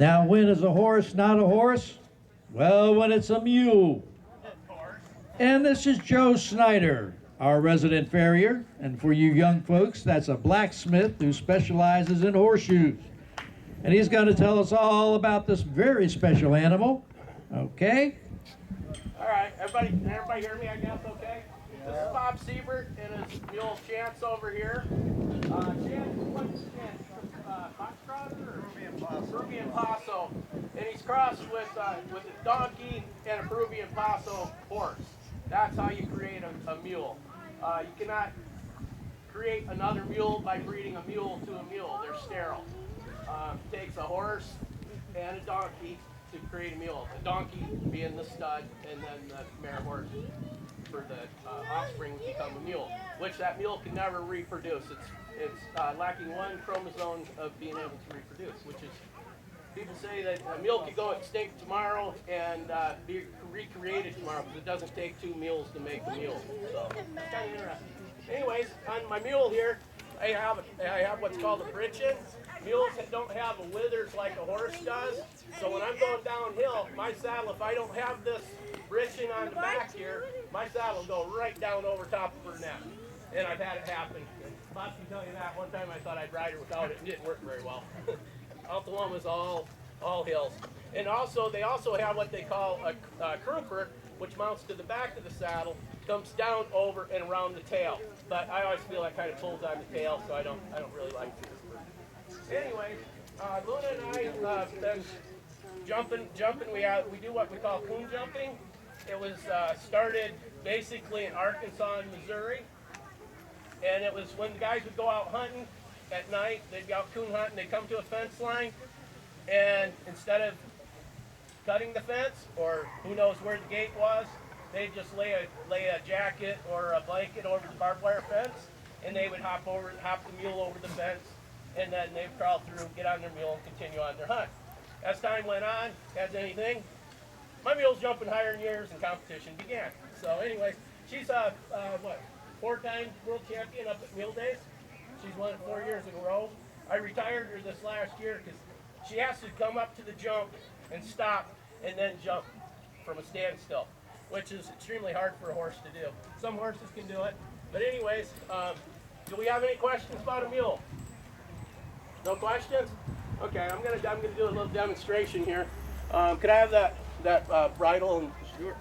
Now, when is a horse not a horse? Well, when it's a mule. And this is Joe Snyder, our resident farrier. And for you young folks, that's a blacksmith who specializes in horseshoes. And he's going to tell us all about this very special animal. Okay? All right, everybody hear me, I guess, okay? This is Bob Siebert and his mule Chance over here. Chance, what's Chance? Foxtrot or Peruvian Paso. And he's crossed with a donkey and a Peruvian Paso horse. That's how you create a mule. You cannot create another mule by breeding a mule to a mule. They're sterile. It takes a horse and a donkey to create a mule. The donkey being the stud, and then the mare horse for the offspring to become a mule, which that mule can never reproduce. It's lacking one chromosome of being able to reproduce, which is, people say that a mule could go extinct tomorrow and be recreated tomorrow because it doesn't take two mules to make a mule. So it's kind of interesting. Anyways, on my mule here, I have what's called a britchin. Mules don't have a withers like a horse does. So when I'm going downhill, my saddle, if I don't have this britchin on the back here, my saddle will go right down over top of her neck. And I've had it happen. Bob can tell you that. One time I thought I'd ride her without it. It didn't work very well. Altaloma is all hills. And also, they also have what they call a crooper, which mounts to the back of the saddle, comes down over and around the tail. But I always feel that kind of pulls on the tail, so I don't really like it. Anyway, Luna and I have been jumping. We do what we call coon jumping. It was started basically in Arkansas and Missouri. And it was when the guys would go out hunting at night, they'd go out coon hunting, they'd come to a fence line, and instead of cutting the fence, or who knows where the gate was, they'd just lay a jacket or a blanket over the barbed wire fence, and they would hop the mule over the fence, and then they'd crawl through, get on their mule, and continue on their hunt. As time went on, as anything, my mule's jumping higher in years, and competition began. So anyways, she's four-time world champion up at Mule Days. She's won it 4 years in a row. I retired her this last year because she has to come up to the jump and stop and then jump from a standstill, which is extremely hard for a horse to do. Some horses can do it. But anyways, do we have any questions about a mule? No questions? Okay, I'm gonna do a little demonstration here. Could I have that bridle and sure.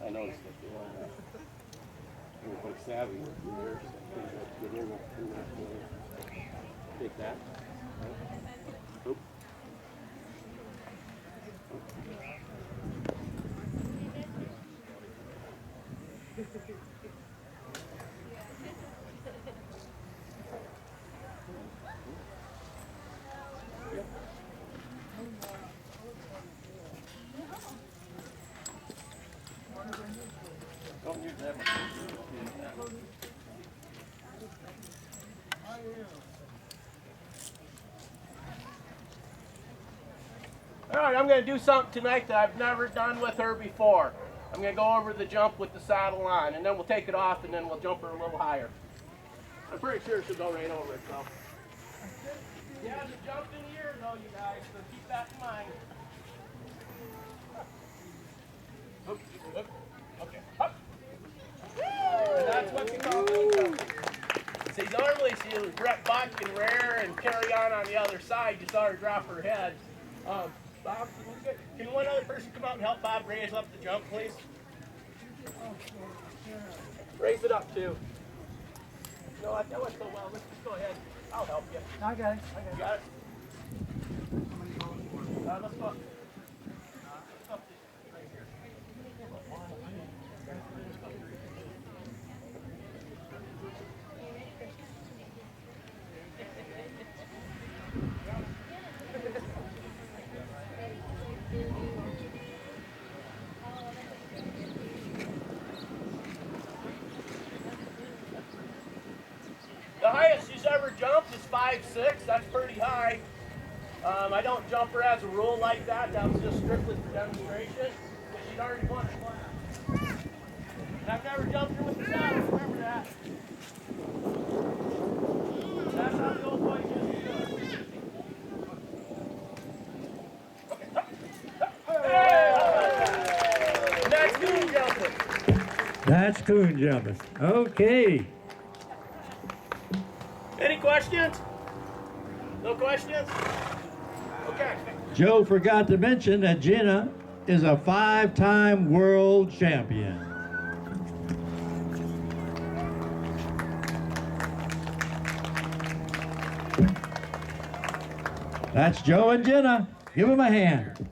I noticed that they were quite savvy with theirs. Take that. Oop. Don't use that much. All right, I'm going to do something tonight that I've never done with her before. I'm going to go over the jump with the saddle on, and then we'll take it off, and then we'll jump her a little higher. I'm pretty sure she'll go right over it, so. Yeah, the jump in the air, though, you guys, so keep that in mind. Okay, up. And that's what we call coon jumping. See, normally she would buck and rear and carry on the other side. You saw her drop her head. Bob, can one other person come out and help Bob raise up the jump, please? Raise it up, too. No, that went so well. Let's just go ahead. I'll help you. I got it. You got it? Let's go. The highest she's ever jumped is 5'6". That's pretty high. I don't jump her as a rule like that. That was just strictly for demonstration. Because she'd already won her class. And I've never jumped her with the saddle. Remember that. That's how the old boy used to do it. Hey! That's Coon jumping. That's Coon jumping. Okay. Any questions? No questions? Okay. Joe forgot to mention that Jena is a 5-time world champion. That's Joe and Jena. Give them a hand.